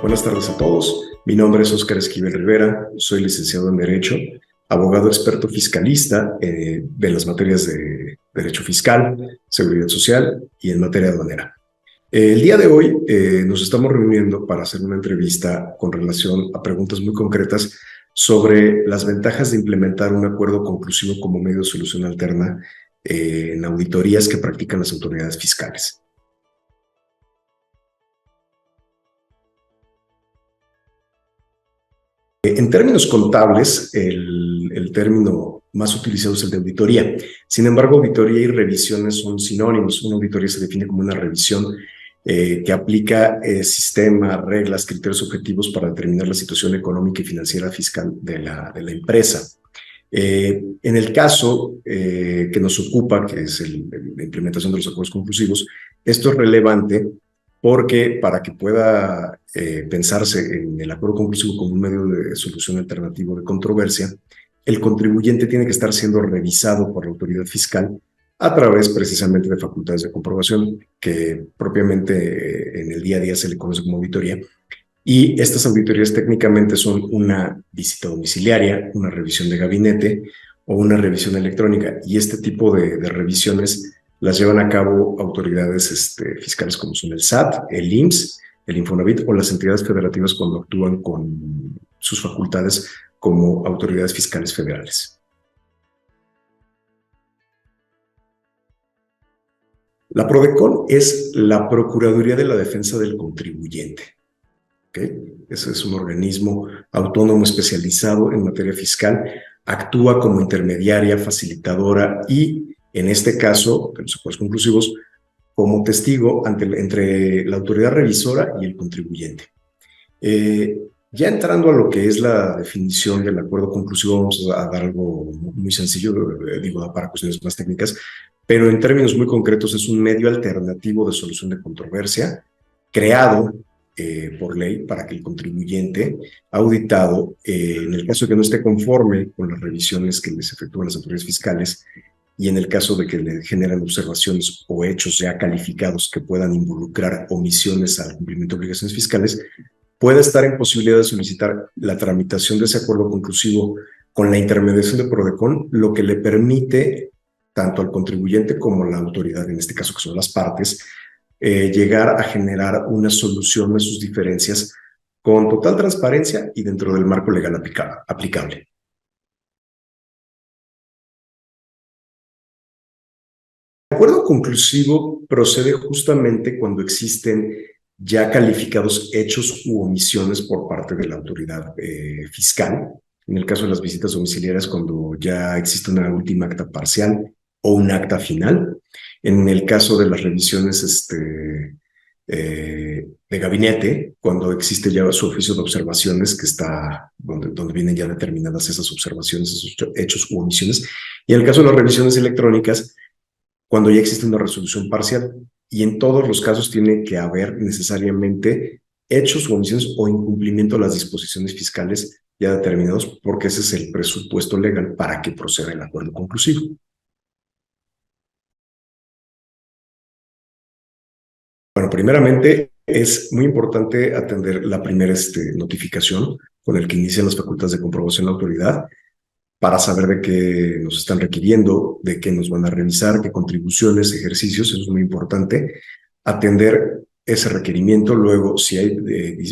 Buenas tardes a todos. Mi nombre es Óscar Esquivel Rivera, soy licenciado en Derecho, abogado experto fiscalista de las materias de Derecho Fiscal, Seguridad Social y en materia aduanera. El día de hoy nos estamos reuniendo para hacer una entrevista con relación a preguntas muy concretas sobre las ventajas de implementar un acuerdo conclusivo como medio de solución alterna en auditorías que practican las autoridades fiscales. En términos contables, el término más utilizado es el de auditoría. Sin embargo, auditoría y revisiones son sinónimos. Una auditoría se define como una revisión que aplica sistemas, reglas, criterios objetivos para determinar la situación económica y financiera fiscal de la empresa. En el caso que nos ocupa, que es la implementación de los acuerdos conclusivos, esto es relevante porque para que pueda pensarse en el acuerdo conclusivo como un medio de solución alternativo de controversia, el contribuyente tiene que estar siendo revisado por la autoridad fiscal a través precisamente de facultades de comprobación que propiamente en el día a día se le conoce como auditoría. Y estas auditorías técnicamente son una visita domiciliaria, una revisión de gabinete o una revisión electrónica. Y este tipo de revisiones las llevan a cabo autoridades fiscales como son el SAT, el IMSS, el Infonavit o las entidades federativas cuando actúan con sus facultades como autoridades fiscales federales. La PRODECON es la Procuraduría de la Defensa del Contribuyente. ¿Okay? Ese es un organismo autónomo especializado en materia fiscal, actúa como intermediaria, facilitadora y, en este caso, de los acuerdos conclusivos, como testigo entre la autoridad revisora y el contribuyente. Ya entrando a lo que es la definición del acuerdo conclusivo, vamos a dar algo muy sencillo, digo, para cuestiones más técnicas, pero en términos muy concretos es un medio alternativo de solución de controversia creado por ley para que el contribuyente auditado, en el caso de que no esté conforme con las revisiones que les efectúan las autoridades fiscales y en el caso de que le generen observaciones o hechos ya calificados que puedan involucrar omisiones al cumplimiento de obligaciones fiscales, pueda estar en posibilidad de solicitar la tramitación de ese acuerdo conclusivo con la intermediación de PRODECON, lo que le permite tanto al contribuyente como a la autoridad, en este caso que son las partes, llegar a generar una solución de sus diferencias con total transparencia y dentro del marco legal aplicable. El acuerdo conclusivo procede justamente cuando existen ya calificados hechos u omisiones por parte de la autoridad fiscal. En el caso de las visitas domiciliarias, cuando ya existe una última acta parcial o un acta final. En el caso de las revisiones de gabinete, cuando existe ya su oficio de observaciones, que está donde vienen ya determinadas esas observaciones, esos hechos u omisiones. Y en el caso de las revisiones electrónicas, cuando ya existe una resolución parcial. Y en todos los casos tiene que haber necesariamente hechos o omisiones o incumplimiento de las disposiciones fiscales ya determinados, porque ese es el presupuesto legal para que proceda el acuerdo conclusivo. Bueno, primeramente es muy importante atender la primera notificación con el que inician las facultades de comprobación de la autoridad para saber de qué nos están requiriendo, de qué nos van a revisar, qué contribuciones, ejercicios, eso es muy importante. Atender ese requerimiento, luego si hay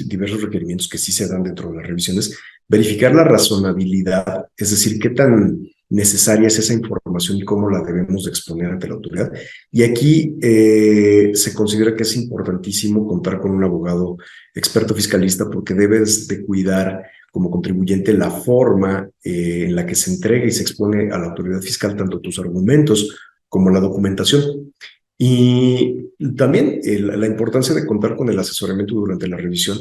diversos requerimientos que sí se dan dentro de las revisiones, verificar la razonabilidad, es decir, qué tan necesaria es esa información y cómo la debemos de exponer ante la autoridad. Y aquí se considera que es importantísimo contar con un abogado experto fiscalista porque debes de cuidar como contribuyente la forma en la que se entrega y se expone a la autoridad fiscal tanto tus argumentos como la documentación. Y también la importancia de contar con el asesoramiento durante la revisión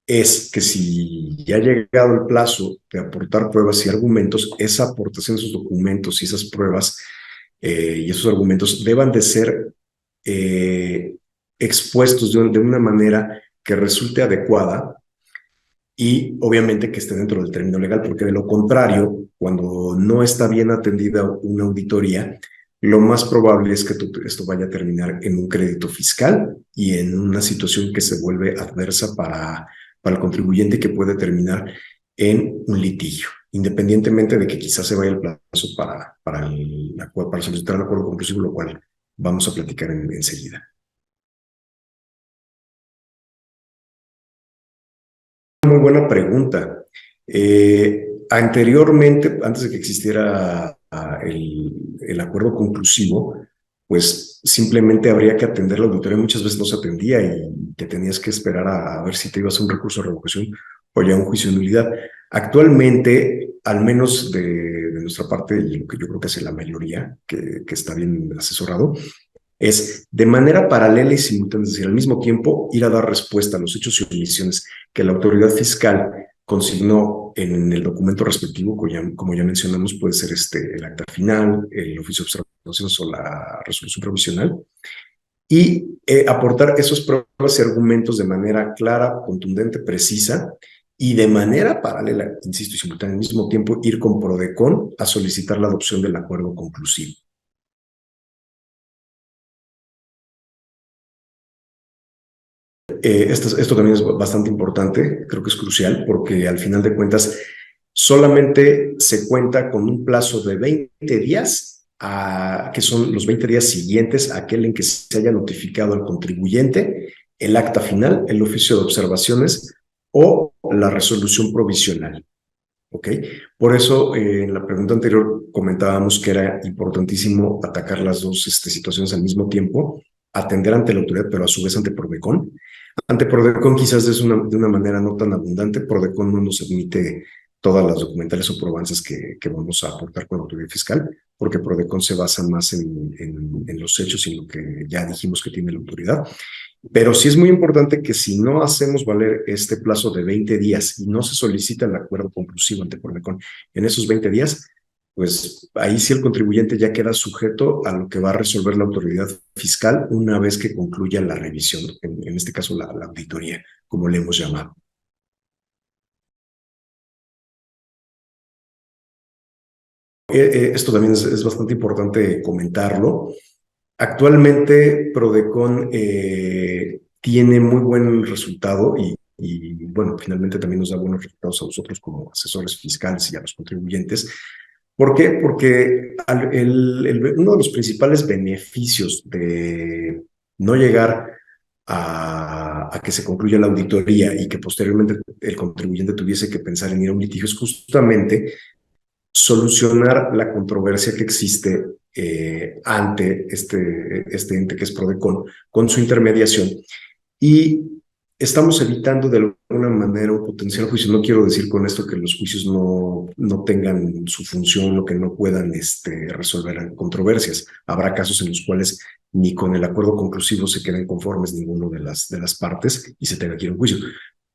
es que si ya ha llegado el plazo de aportar pruebas y argumentos, esa aportación de esos documentos y esas pruebas y esos argumentos deban de ser expuestos de una manera que resulte adecuada y obviamente que esté dentro del término legal, porque de lo contrario, cuando no está bien atendida una auditoría, lo más probable es que esto vaya a terminar en un crédito fiscal y en una situación que se vuelve adversa para para el contribuyente que puede terminar en un litigio, independientemente de que quizás se vaya el plazo para solicitar el acuerdo conclusivo, lo cual vamos a platicar enseguida. Muy buena pregunta. Anteriormente, antes de que existiera el acuerdo conclusivo, pues simplemente habría que atender la auditoría. Muchas veces no se atendía y te tenías que esperar a ver si te ibas a un recurso de revocación o ya un juicio de nulidad. Actualmente, al menos de nuestra parte, y lo que yo creo que hace la mayoría, que está bien asesorado, es de manera paralela y simultánea, es decir, al mismo tiempo ir a dar respuesta a los hechos y omisiones que la autoridad fiscal consignó en el documento respectivo, como ya mencionamos, puede ser el acta final, el oficio de observaciones o la resolución provisional, y aportar esas pruebas y argumentos de manera clara, contundente, precisa, y de manera paralela, insisto, y simultánea, al mismo tiempo ir con PRODECON a solicitar la adopción del acuerdo conclusivo. Esto también es bastante importante, creo que es crucial, porque al final de cuentas solamente se cuenta con un plazo de 20 días, que son los 20 días siguientes a aquel en que se haya notificado al contribuyente el acta final, el oficio de observaciones o la resolución provisional. ¿Ok? Por eso, en la pregunta anterior comentábamos que era importantísimo atacar las dos situaciones al mismo tiempo, atender ante la autoridad, pero a su vez ante PRODECON. Ante PRODECON quizás de una manera no tan abundante. PRODECON no nos admite todas las documentales o probanzas que vamos a aportar con la autoridad fiscal, porque PRODECON se basa más en los hechos y en lo que ya dijimos que tiene la autoridad. Pero sí es muy importante que si no hacemos valer este plazo de 20 días y no se solicita el acuerdo conclusivo ante PRODECON en esos 20 días, pues ahí sí el contribuyente ya queda sujeto a lo que va a resolver la autoridad fiscal una vez que concluya la revisión, en este caso la auditoría, como le hemos llamado. Esto también es bastante importante comentarlo. Actualmente PRODECON tiene muy buen resultado bueno, finalmente también nos da buenos resultados a nosotros como asesores fiscales y a los contribuyentes. ¿Por qué? Porque uno de los principales beneficios de no llegar a que se concluya la auditoría y que posteriormente el contribuyente tuviese que pensar en ir a un litigio es justamente solucionar la controversia que existe ante este ente que es PRODECON con su intermediación, y estamos evitando de alguna manera un potencial juicio. No quiero decir con esto que los juicios no tengan su función o que no puedan resolver controversias. Habrá casos en los cuales ni con el acuerdo conclusivo se queden conformes ninguno de las partes y se tenga que ir a un juicio.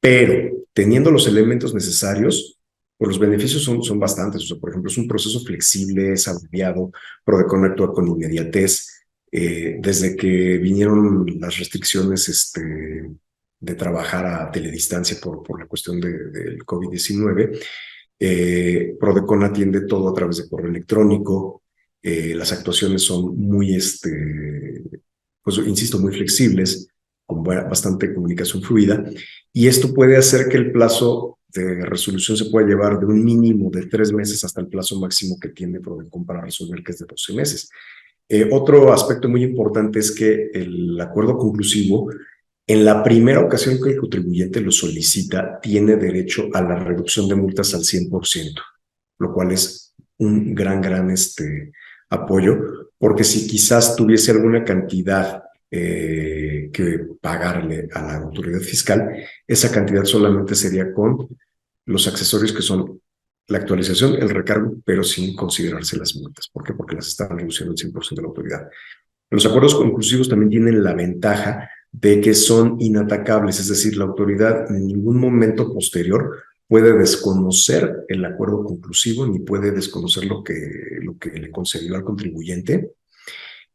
Pero teniendo los elementos necesarios, pues los beneficios son bastantes. O sea, por ejemplo, es un proceso flexible, es abreviado, PRODECON actúa con inmediatez. Desde que vinieron las restricciones de trabajar a teledistancia por la cuestión del COVID-19, PRODECON atiende todo a través de correo electrónico. Las actuaciones son muy, pues insisto, muy flexibles, con bastante comunicación fluida, y esto puede hacer que el plazo de resolución se pueda llevar de un mínimo de 3 meses hasta el plazo máximo que tiene PRODECON para resolver, que es de 12 meses. Otro aspecto muy importante es que el acuerdo conclusivo, en la primera ocasión que el contribuyente lo solicita, tiene derecho a la reducción de multas al 100%, lo cual es un gran apoyo, porque si quizás tuviese alguna cantidad que pagarle a la autoridad fiscal, esa cantidad solamente sería con los accesorios que son la actualización, el recargo, pero sin considerarse las multas. ¿Por qué? Porque las están reduciendo el 100% de la autoridad. Los acuerdos conclusivos también tienen la ventaja de que son inatacables, es decir, la autoridad en ningún momento posterior puede desconocer el acuerdo conclusivo ni puede desconocer lo que le concedió al contribuyente,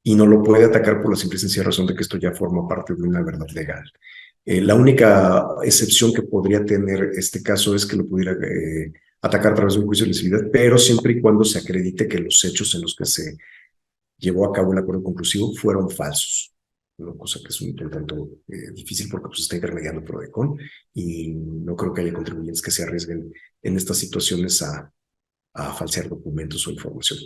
y no lo puede atacar por la simple y sencilla razón de que esto ya forma parte de una verdad legal. La única excepción que podría tener este caso es que lo pudiera atacar a través de un juicio de lesividad, pero siempre y cuando se acredite que los hechos en los que se llevó a cabo el acuerdo conclusivo fueron falsos. una cosa que es un tanto difícil porque pues, está intermediando Prodecon y no creo que haya contribuyentes que se arriesguen en estas situaciones a falsear documentos o información.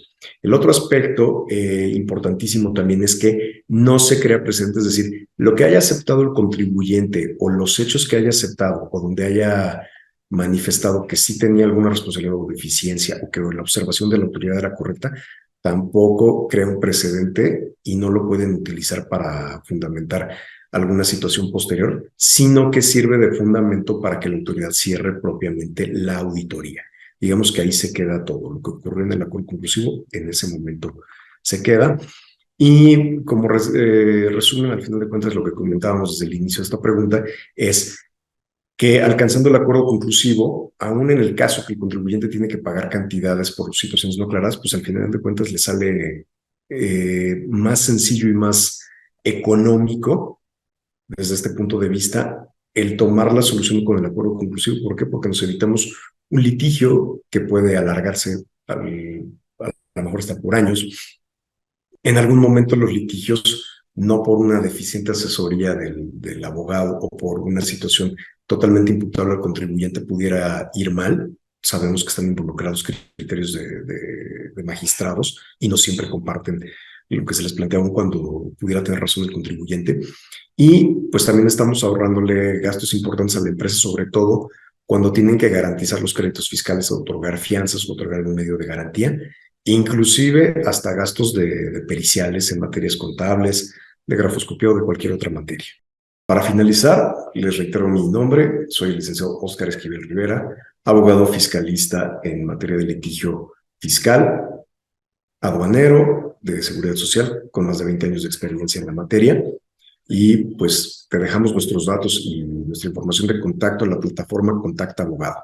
El otro aspecto importantísimo también es que no se crea precedente, es decir, lo que haya aceptado el contribuyente o los hechos que haya aceptado o donde haya manifestado que sí tenía alguna responsabilidad o deficiencia o que la observación de la autoridad era correcta, tampoco crea un precedente y no lo pueden utilizar para fundamentar alguna situación posterior, sino que sirve de fundamento para que la autoridad cierre propiamente la auditoría. Digamos que ahí se queda todo. Lo que ocurrió en el acuerdo conclusivo, en ese momento se queda. Y como resumen, al final de cuentas, lo que comentábamos desde el inicio de esta pregunta es que alcanzando el acuerdo conclusivo, aún en el caso que el contribuyente tiene que pagar cantidades por situaciones no claras, pues al final de cuentas le sale más sencillo y más económico desde este punto de vista el tomar la solución con el acuerdo conclusivo. ¿Por qué? Porque nos evitamos un litigio que puede alargarse a lo mejor hasta por años. En algún momento los litigios, no por una deficiente asesoría del abogado o por una situación totalmente imputable al contribuyente pudiera ir mal. Sabemos que están involucrados criterios de magistrados y no siempre comparten lo que se les plantea aún cuando pudiera tener razón el contribuyente. Y pues también estamos ahorrándole gastos importantes a la empresa, sobre todo cuando tienen que garantizar los créditos fiscales, otorgar fianzas o otorgar un medio de garantía, inclusive hasta gastos de periciales en materias contables, de grafoscopía o de cualquier otra materia. Para finalizar, les reitero mi nombre, soy el licenciado Óscar Esquivel Rivera, abogado fiscalista en materia de litigio fiscal, aduanero, de seguridad social, con más de 20 años de experiencia en la materia. Y pues te dejamos nuestros datos y nuestra información de contacto en la plataforma Contacta Abogado.